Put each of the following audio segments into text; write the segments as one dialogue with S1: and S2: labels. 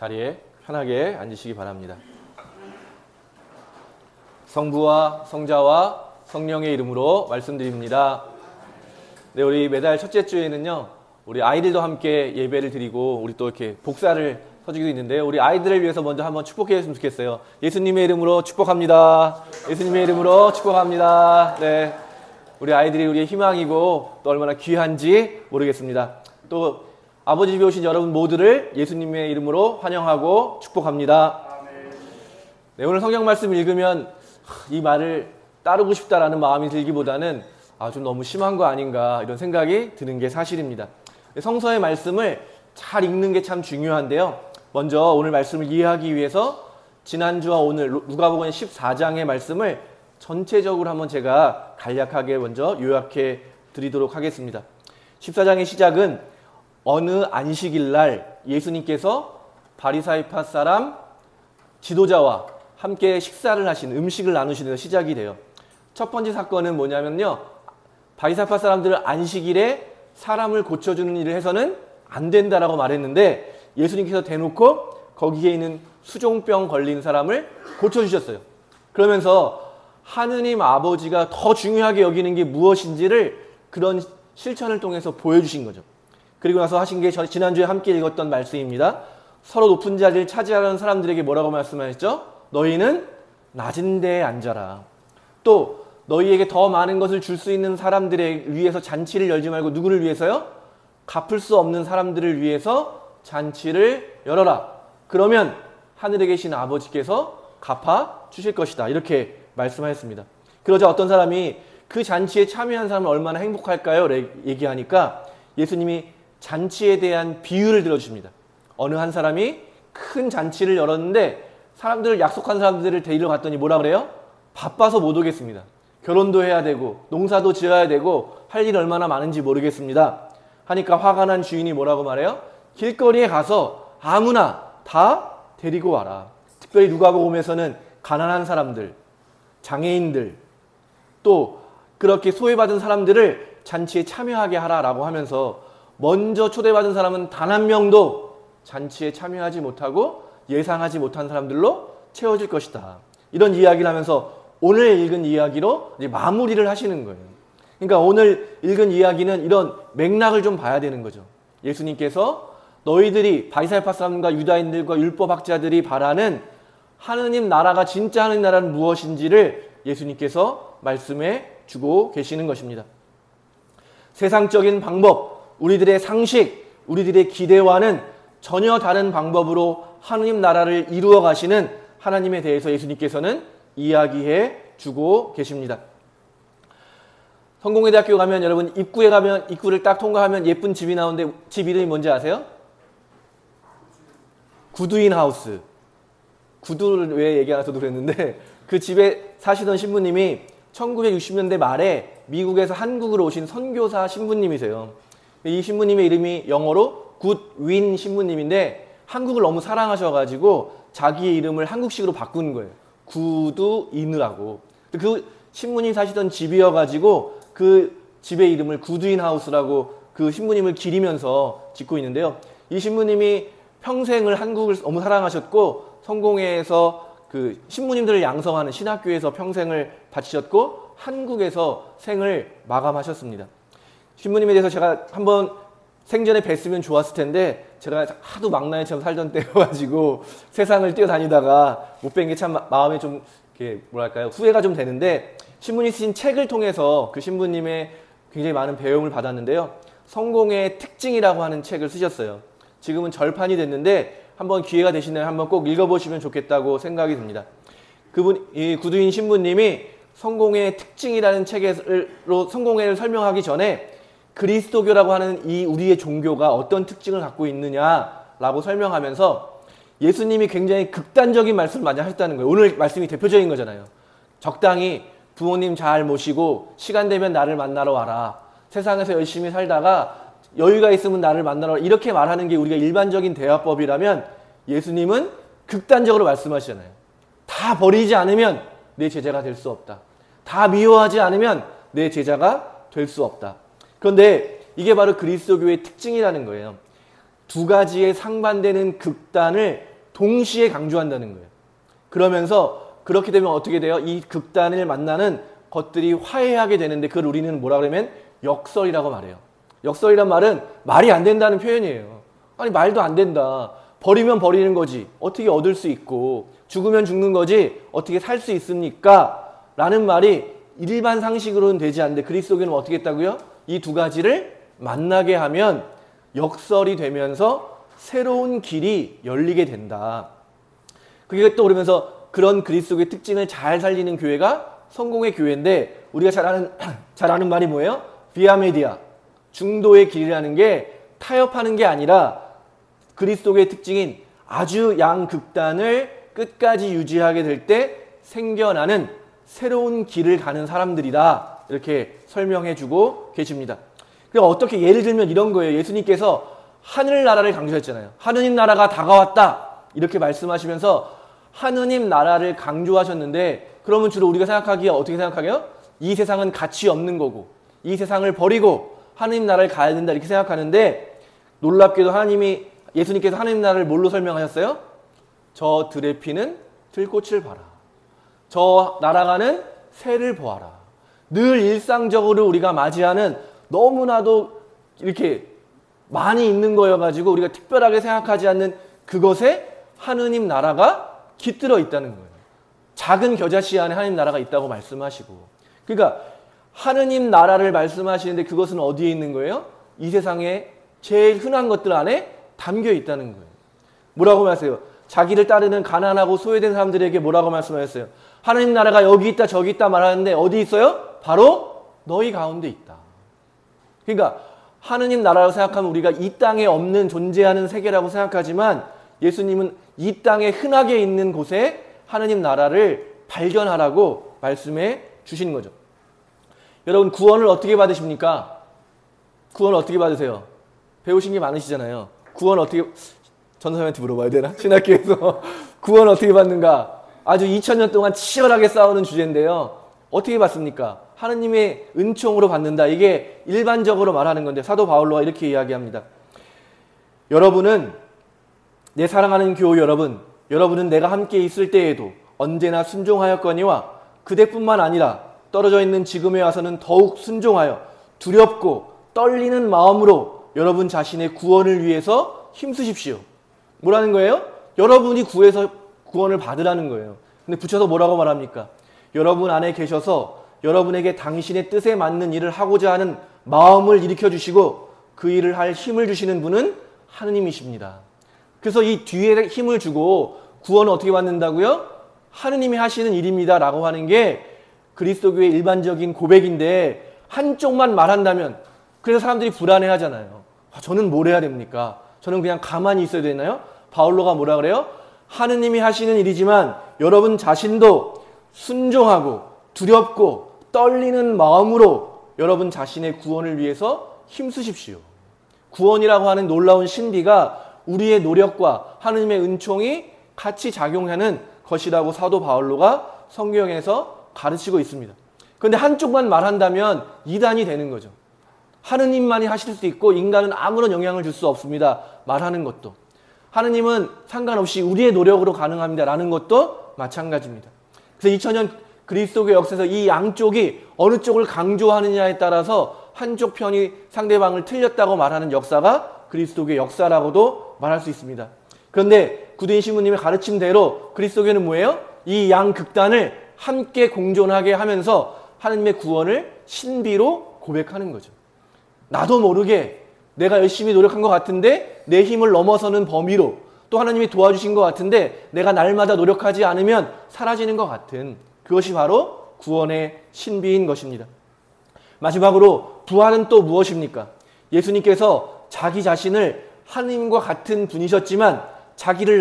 S1: 자리에 편하게 앉으시기 바랍니다. 성부와 성자와 성령의 이름으로 말씀드립니다. 네, 우리 매달 첫째 주에는요, 우리 아이들도 함께 예배를 드리고 우리 또 이렇게 복사를 서주기도 있는데요. 우리 아이들을 위해서 먼저 한번 축복해 줬으면 좋겠어요. 예수님의 이름으로 축복합니다. 예수님의 이름으로 축복합니다. 네, 우리 아이들이 우리의 희망이고 또 얼마나 귀한지 모르겠습니다. 또 아버지 집에 오신 여러분 모두를 예수님의 이름으로 환영하고 축복합니다. 네, 오늘 성경 말씀 읽으면 이 말을 따르고 싶다라는 마음이 들기보다는 좀 너무 심한 거 아닌가 이런 생각이 드는 게 사실입니다. 성서의 말씀을 잘 읽는 게 참 중요한데요. 먼저 오늘 말씀을 이해하기 위해서 지난주와 오늘 누가복음 14장의 말씀을 전체적으로 한번 제가 간략하게 먼저 요약해 드리도록 하겠습니다. 14장의 시작은 어느 안식일 날 예수님께서 바리사이파 사람 지도자와 함께 식사를 하신 음식을 나누시는 시작이 돼요. 첫 번째 사건은 뭐냐면요. 바리사이파 사람들은 안식일에 사람을 고쳐주는 일을 해서는 안 된다라고 말했는데 예수님께서 대놓고 거기에 있는 수종병 걸린 사람을 고쳐주셨어요. 그러면서 하느님 아버지가 더 중요하게 여기는 게 무엇인지를 그런 실천을 통해서 보여주신 거죠. 그리고 나서 하신 게 지난주에 함께 읽었던 말씀입니다. 서로 높은 자리를 차지하려는 사람들에게 뭐라고 말씀하셨죠? 너희는 낮은 데에 앉아라. 또 너희에게 더 많은 것을 줄 수 있는 사람들에 위해서 잔치를 열지 말고 누구를 위해서요? 갚을 수 없는 사람들을 위해서 잔치를 열어라. 그러면 하늘에 계신 아버지께서 갚아 주실 것이다. 이렇게 말씀하셨습니다. 그러자 어떤 사람이 그 잔치에 참여한 사람은 얼마나 행복할까요? 얘기하니까 예수님이 잔치에 대한 비유를 들어주십니다. 어느 한 사람이 큰 잔치를 열었는데 사람들을 약속한 사람들을 데리러 갔더니 뭐라 그래요? 바빠서 못 오겠습니다. 결혼도 해야 되고 농사도 지어야 되고 할 일 얼마나 많은지 모르겠습니다. 하니까 화가 난 주인이 뭐라고 말해요? 길거리에 가서 아무나 다 데리고 와라. 특별히 누가복음에서는 가난한 사람들, 장애인들, 또 그렇게 소외받은 사람들을 잔치에 참여하게 하라라고 하면서 먼저 초대받은 사람은 단 한 명도 잔치에 참여하지 못하고 예상하지 못한 사람들로 채워질 것이다. 이런 이야기를 하면서 오늘 읽은 이야기로 이제 마무리를 하시는 거예요. 그러니까 오늘 읽은 이야기는 이런 맥락을 좀 봐야 되는 거죠. 예수님께서 너희들이 바리사이파 사람과 유다인들과 율법학자들이 바라는 하느님 나라가 진짜 하느님 나라는 무엇인지를 예수님께서 말씀해 주고 계시는 것입니다. 세상적인 방법, 우리들의 상식, 우리들의 기대와는 전혀 다른 방법으로 하느님 나라를 이루어 가시는 하나님에 대해서 예수님께서는 이야기해 주고 계십니다. 성공회대학교 가면 여러분 입구에 가면 입구를 딱 통과하면 예쁜 집이 나오는데 집 이름이 뭔지 아세요? 구두인 하우스. 구두를 왜 얘기 안 해서도 그랬는데 그 집에 사시던 신부님이 1960년대 말에 미국에서 한국으로 오신 선교사 신부님이세요. 이 신부님의 이름이 영어로 굿윈 신부님인데 한국을 너무 사랑하셔가지고 자기의 이름을 한국식으로 바꾼 거예요. 구두인이라고. 그 신부님 사시던 집이어가지고 그 집의 이름을 구두인 하우스라고 그 신부님을 기리면서 짓고 있는데요. 이 신부님이 평생을 한국을 너무 사랑하셨고 성공회에서 그 신부님들을 양성하는 신학교에서 평생을 바치셨고 한국에서 생을 마감하셨습니다. 신부님에 대해서 제가 한번 생전에 뵀으면 좋았을 텐데 제가 하도 망나니처럼 살던 때여가지고 세상을 뛰어다니다가 못 뵌 게 참 마음에 좀 이렇게 뭐랄까요 후회가 좀 되는데 신부님 쓰신 책을 통해서 그 신부님의 굉장히 많은 배움을 받았는데요. 성공의 특징이라고 하는 책을 쓰셨어요. 지금은 절판이 됐는데 한번 기회가 되시면 한번 꼭 읽어보시면 좋겠다고 생각이 듭니다. 이 구두인 신부님이 성공의 특징이라는 책으로 성공회를 설명하기 전에 그리스도교라고 하는 이 우리의 종교가 어떤 특징을 갖고 있느냐라고 설명하면서 예수님이 굉장히 극단적인 말씀을 많이 하셨다는 거예요. 오늘 말씀이 대표적인 거잖아요. 적당히 부모님 잘 모시고 시간 되면 나를 만나러 와라. 세상에서 열심히 살다가 여유가 있으면 나를 만나러 와라. 이렇게 말하는 게 우리가 일반적인 대화법이라면 예수님은 극단적으로 말씀하시잖아요. 다 버리지 않으면 내 제자가 될 수 없다. 다 미워하지 않으면 내 제자가 될 수 없다. 그런데 이게 바로 그리스도교의 특징이라는 거예요. 두 가지의 상반되는 극단을 동시에 강조한다는 거예요. 그러면서 그렇게 되면 어떻게 돼요? 이 극단을 만나는 것들이 화해하게 되는데 그걸 우리는 뭐라 그러면 역설이라고 말해요. 역설이란 말은 말이 안 된다는 표현이에요. 아니 말도 안 된다. 버리면 버리는 거지. 어떻게 얻을 수 있고 죽으면 죽는 거지. 어떻게 살 수 있습니까? 라는 말이 일반 상식으로는 되지 않는데 그리스도교는 어떻게 했다고요? 이 두 가지를 만나게 하면 역설이 되면서 새로운 길이 열리게 된다. 그게 또 그러면서 그런 그리스도교의 특징을 잘 살리는 교회가 성공의 교회인데 우리가 잘 아는 말이 뭐예요? 비아 메디아. 중도의 길이라는 게 타협하는 게 아니라 그리스도교의 특징인 아주 양극단을 끝까지 유지하게 될 때 생겨나는 새로운 길을 가는 사람들이다. 이렇게 설명해 주고 계십니다. 그럼 어떻게 예를 들면 이런 거예요. 예수님께서 하늘나라를 강조했잖아요. 하느님 나라가 다가왔다. 이렇게 말씀하시면서 하느님 나라를 강조하셨는데 그러면 주로 우리가 생각하기에 어떻게 생각하게요? 이 세상은 가치 없는 거고 이 세상을 버리고 하느님 나라를 가야 된다 이렇게 생각하는데 놀랍게도 예수님께서 하느님 나라를 뭘로 설명하셨어요? 저 들의 피는 들꽃을 봐라. 저 날아가는 새를 보아라. 늘 일상적으로 우리가 맞이하는 너무나도 이렇게 많이 있는 거여가지고 우리가 특별하게 생각하지 않는 그것에 하느님 나라가 깃들어 있다는 거예요. 작은 겨자씨 안에 하느님 나라가 있다고 말씀하시고 그러니까 하느님 나라를 말씀하시는데 그것은 어디에 있는 거예요? 이 세상에 제일 흔한 것들 안에 담겨 있다는 거예요. 뭐라고 말하세요? 자기를 따르는 가난하고 소외된 사람들에게 뭐라고 말씀하셨어요? 하느님 나라가 여기 있다 저기 있다 말하는데 어디 있어요? 바로 너희 가운데 있다. 그러니까 하느님 나라라고 생각하면 우리가 이 땅에 없는 존재하는 세계라고 생각하지만 예수님은 이 땅에 흔하게 있는 곳에 하느님 나라를 발견하라고 말씀해 주시는 거죠. 여러분 구원을 어떻게 받으십니까? 구원을 어떻게 받으세요? 배우신 게 많으시잖아요. 구원 어떻게 전사님한테 물어봐야 되나? 신학교에서 구원 어떻게 받는가? 아주 2000년 동안 치열하게 싸우는 주제인데요. 어떻게 받습니까? 하느님의 은총으로 받는다. 이게 일반적으로 말하는 건데 사도 바울로가 이렇게 이야기합니다. 여러분은 내 사랑하는 교우 여러분은 내가 함께 있을 때에도 언제나 순종하였거니와 그대뿐만 아니라 떨어져 있는 지금에 와서는 더욱 순종하여 두렵고 떨리는 마음으로 여러분 자신의 구원을 위해서 힘쓰십시오. 뭐라는 거예요? 여러분이 구해서 구원을 받으라는 거예요. 근데 붙여서 뭐라고 말합니까? 여러분 안에 계셔서 여러분에게 당신의 뜻에 맞는 일을 하고자 하는 마음을 일으켜주시고 그 일을 할 힘을 주시는 분은 하느님이십니다. 그래서 이 뒤에 힘을 주고 구원을 어떻게 받는다고요? 하느님이 하시는 일입니다 라고 하는 게 그리스도교의 일반적인 고백인데 한쪽만 말한다면 그래서 사람들이 불안해하잖아요. 저는 뭘 해야 됩니까? 저는 그냥 가만히 있어야 되나요? 바울로가 뭐라 그래요? 하느님이 하시는 일이지만 여러분 자신도 순종하고 두렵고 떨리는 마음으로 여러분 자신의 구원을 위해서 힘쓰십시오. 구원이라고 하는 놀라운 신비가 우리의 노력과 하느님의 은총이 같이 작용하는 것이라고 사도 바울로가 성경에서 가르치고 있습니다. 그런데 한쪽만 말한다면 이단이 되는 거죠. 하느님만이 하실 수 있고 인간은 아무런 영향을 줄 수 없습니다. 말하는 것도. 하느님은 상관없이 우리의 노력으로 가능합니다. 라는 것도 마찬가지입니다. 그래서 2000년 그리스도교 역사에서 이 양쪽이 어느 쪽을 강조하느냐에 따라서 한쪽 편이 상대방을 틀렸다고 말하는 역사가 그리스도교의 역사라고도 말할 수 있습니다. 그런데 구두인 신부님의 가르침대로 그리스도교는 뭐예요? 이 양극단을 함께 공존하게 하면서 하느님의 구원을 신비로 고백하는 거죠. 나도 모르게 내가 열심히 노력한 것 같은데 내 힘을 넘어서는 범위로 또 하나님이 도와주신 것 같은데 내가 날마다 노력하지 않으면 사라지는 것 같은 그것이 바로 구원의 신비인 것입니다. 마지막으로 부활은 또 무엇입니까? 예수님께서 자기 자신을 하느님과 같은 분이셨지만 자기를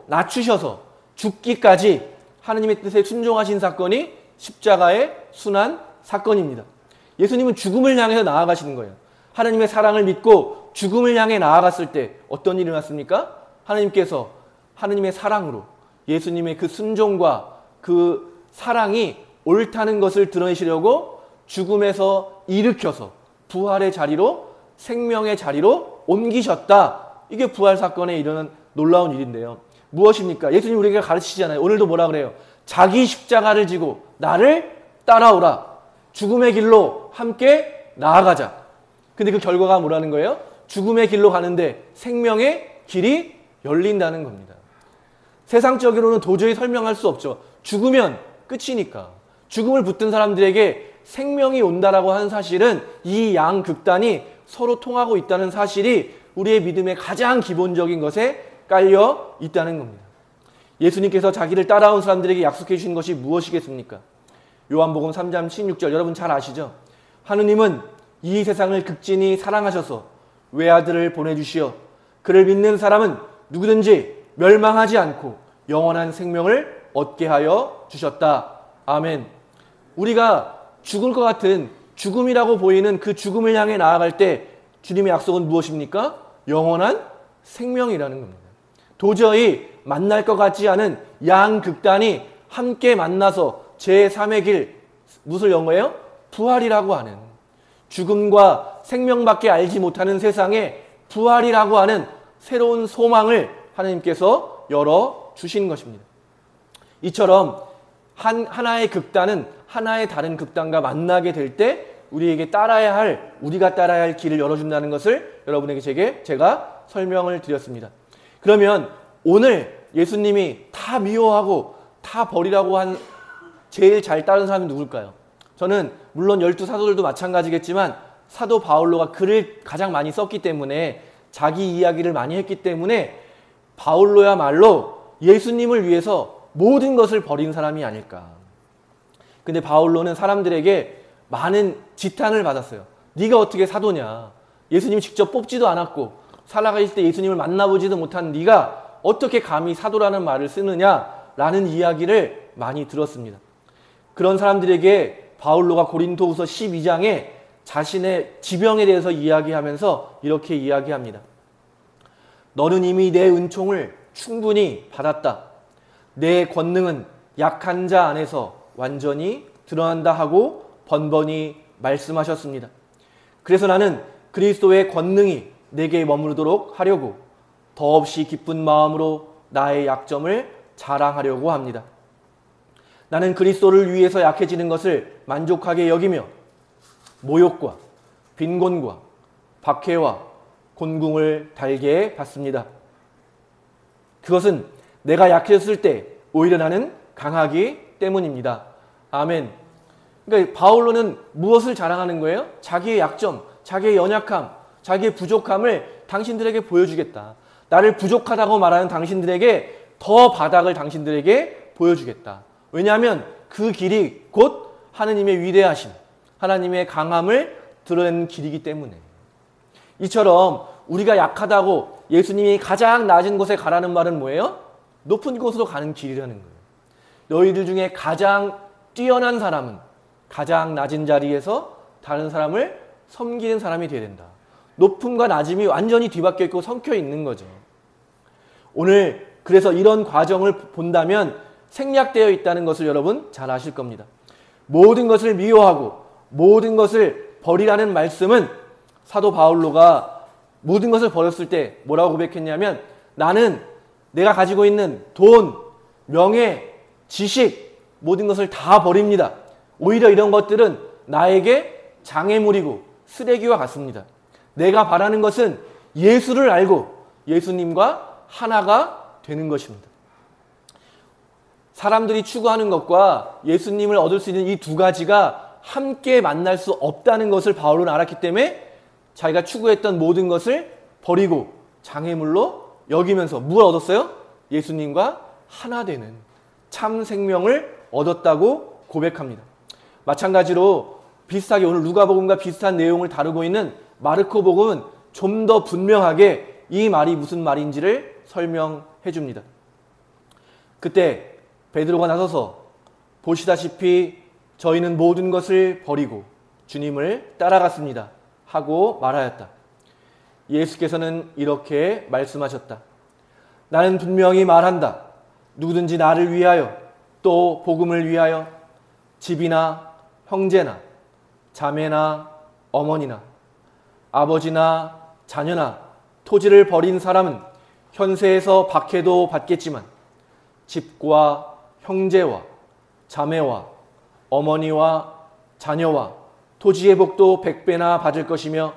S1: 낮추셔서 죽기까지 하느님의 뜻에 순종하신 사건이 십자가의 순환 사건입니다. 예수님은 죽음을 향해서 나아가시는 거예요. 하나님의 사랑을 믿고 죽음을 향해 나아갔을 때 어떤 일이 일어났습니까? 하나님께서 하나님의 사랑으로 예수님의 그 순종과 그 사랑이 옳다는 것을 드러내시려고 죽음에서 일으켜서 부활의 자리로 생명의 자리로 옮기셨다. 이게 부활 사건에 이르는 놀라운 일인데요. 무엇입니까? 예수님 우리에게 가르치시잖아요. 오늘도 뭐라 그래요? 자기 십자가를 지고 나를 따라오라. 죽음의 길로 함께 나아가자. 근데 그 결과가 뭐라는 거예요? 죽음의 길로 가는데 생명의 길이 열린다는 겁니다. 세상적으로는 도저히 설명할 수 없죠. 죽으면 끝이니까. 죽음을 붙든 사람들에게 생명이 온다라고 하는 사실은 이 양극단이 서로 통하고 있다는 사실이 우리의 믿음의 가장 기본적인 것에 깔려 있다는 겁니다. 예수님께서 자기를 따라온 사람들에게 약속해 주신 것이 무엇이겠습니까? 요한복음 3장 16절 여러분 잘 아시죠? 하느님은 이 세상을 극진히 사랑하셔서 외아들을 보내주시어 그를 믿는 사람은 누구든지 멸망하지 않고 영원한 생명을 얻게 하여 주셨다. 아멘. 우리가 죽을 것 같은 죽음이라고 보이는 그 죽음을 향해 나아갈 때 주님의 약속은 무엇입니까? 영원한 생명이라는 겁니다. 도저히 만날 것 같지 않은 양극단이 함께 만나서 제3의 길, 무엇을 연 거예요? 부활이라고 하는, 죽음과 생명밖에 알지 못하는 세상에 부활이라고 하는 새로운 소망을 하나님께서 열어주신 것입니다. 이처럼 하나의 극단은 하나의 다른 극단과 만나게 될 때 우리가 따라야 할 길을 열어준다는 것을 여러분에게 제가 설명을 드렸습니다. 그러면 오늘 예수님이 다 미워하고 다 버리라고 한 제일 잘 따른 사람이 누굴까요? 저는 물론 12사도들도 마찬가지겠지만 사도 바울로가 글을 가장 많이 썼기 때문에 자기 이야기를 많이 했기 때문에 바울로야말로 예수님을 위해서 모든 것을 버린 사람이 아닐까. 근데 바울로는 사람들에게 많은 지탄을 받았어요. 네가 어떻게 사도냐. 예수님이 직접 뽑지도 않았고 살아가실 때 예수님을 만나보지도 못한 네가 어떻게 감히 사도라는 말을 쓰느냐라는 이야기를 많이 들었습니다. 그런 사람들에게 바울로가 고린도후서 12장에 자신의 지병에 대해서 이야기하면서 이렇게 이야기합니다. 너는 이미 내 은총을 충분히 받았다. 내 권능은 약한 자 안에서 완전히 드러난다 하고 번번이 말씀하셨습니다. 그래서 나는 그리스도의 권능이 내게 머무르도록 하려고 더없이 기쁜 마음으로 나의 약점을 자랑하려고 합니다. 나는 그리스도를 위해서 약해지는 것을 만족하게 여기며 모욕과 빈곤과 박해와 곤궁을 달게 받습니다. 그것은 내가 약해졌을 때 오히려 나는 강하기 때문입니다. 아멘. 그러니까 바울로는 무엇을 자랑하는 거예요? 자기의 약점, 자기의 연약함, 자기의 부족함을 당신들에게 보여주겠다. 나를 부족하다고 말하는 당신들에게 더 바닥을 당신들에게 보여주겠다. 왜냐하면 그 길이 곧 하느님의 위대하심, 하나님의 강함을 드러내는 길이기 때문에. 이처럼 우리가 약하다고 예수님이 가장 낮은 곳에 가라는 말은 뭐예요? 높은 곳으로 가는 길이라는 거예요. 너희들 중에 가장 뛰어난 사람은 가장 낮은 자리에서 다른 사람을 섬기는 사람이 되어야 된다. 높음과 낮음이 완전히 뒤바뀌어 있고 섞여 있는 거죠. 오늘 그래서 이런 과정을 본다면 생략되어 있다는 것을 여러분 잘 아실 겁니다. 모든 것을 미워하고 모든 것을 버리라는 말씀은 사도 바울로가 모든 것을 버렸을 때 뭐라고 고백했냐면 나는 내가 가지고 있는 돈, 명예, 지식 모든 것을 다 버립니다. 오히려 이런 것들은 나에게 장애물이고 쓰레기와 같습니다. 내가 바라는 것은 예수를 알고 예수님과 하나가 되는 것입니다. 사람들이 추구하는 것과 예수님을 얻을 수 있는 이 두 가지가 함께 만날 수 없다는 것을 바울은 알았기 때문에 자기가 추구했던 모든 것을 버리고 장애물로 여기면서 무엇을 얻었어요? 예수님과 하나 되는 참 생명을 얻었다고 고백합니다. 마찬가지로 비슷하게 오늘 누가복음과 비슷한 내용을 다루고 있는 마르코복음은 좀 더 분명하게 이 말이 무슨 말인지를 설명해 줍니다. 그때 베드로가 나서서 보시다시피 저희는 모든 것을 버리고 주님을 따라갔습니다 하고 말하였다. 예수께서는 이렇게 말씀하셨다. 나는 분명히 말한다. 누구든지 나를 위하여 또 복음을 위하여 집이나 형제나 자매나 어머니나 아버지나 자녀나 토지를 버린 사람은 현세에서 박해도 받겠지만 집과 형제와 자매와 어머니와 자녀와 토지의 복도 100배나 받을 것이며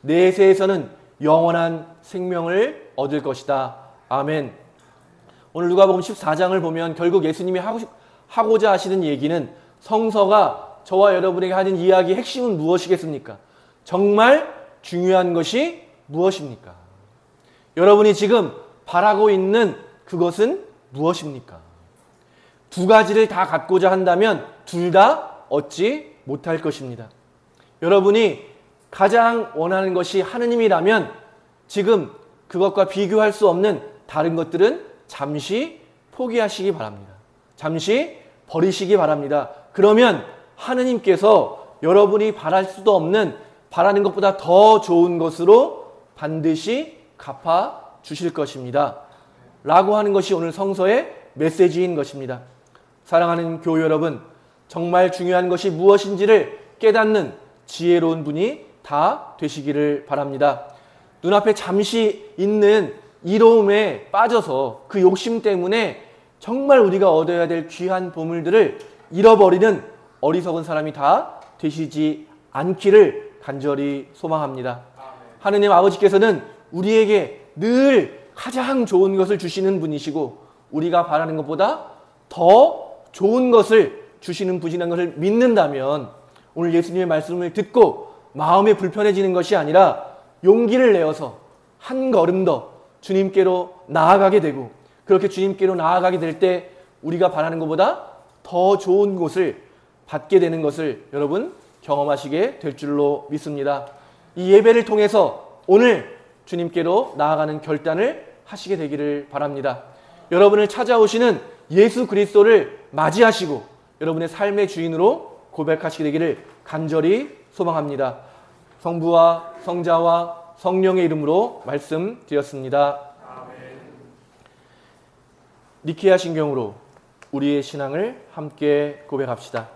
S1: 내세에서는 영원한 생명을 얻을 것이다. 아멘. 오늘 누가복음 14장을 보면 결국 예수님이 하고자 하시는 얘기는, 성서가 저와 여러분에게 하는 이야기의 핵심은 무엇이겠습니까? 정말 중요한 것이 무엇입니까? 여러분이 지금 바라고 있는 그것은 무엇입니까? 두 가지를 다 갖고자 한다면 둘 다 얻지 못할 것입니다. 여러분이 가장 원하는 것이 하느님이라면 지금 그것과 비교할 수 없는 다른 것들은 잠시 포기하시기 바랍니다. 잠시 버리시기 바랍니다. 그러면 하느님께서 여러분이 바랄 수도 없는, 바라는 것보다 더 좋은 것으로 반드시 갚아 주실 것입니다. 라고 하는 것이 오늘 성서의 메시지인 것입니다. 사랑하는 교회 여러분, 정말 중요한 것이 무엇인지를 깨닫는 지혜로운 분이 다 되시기를 바랍니다. 눈앞에 잠시 있는 이로움에 빠져서 그 욕심 때문에 정말 우리가 얻어야 될 귀한 보물들을 잃어버리는 어리석은 사람이 다 되시지 않기를 간절히 소망합니다. 하느님 아버지께서는 우리에게 늘 가장 좋은 것을 주시는 분이시고 우리가 바라는 것보다 더 좋은 것을 주시는 분이라는 것을 믿는다면 오늘 예수님의 말씀을 듣고 마음이 불편해지는 것이 아니라 용기를 내어서 한 걸음 더 주님께로 나아가게 되고, 그렇게 주님께로 나아가게 될 때 우리가 바라는 것보다 더 좋은 것을 받게 되는 것을 여러분 경험하시게 될 줄로 믿습니다. 이 예배를 통해서 오늘 주님께로 나아가는 결단을 하시게 되기를 바랍니다. 여러분을 찾아오시는 예수 그리스도를 맞이하시고 여러분의 삶의 주인으로 고백하시게 되기를 간절히 소망합니다. 성부와 성자와 성령의 이름으로 말씀드렸습니다. 니케아 신경으로 우리의 신앙을 함께 고백합시다.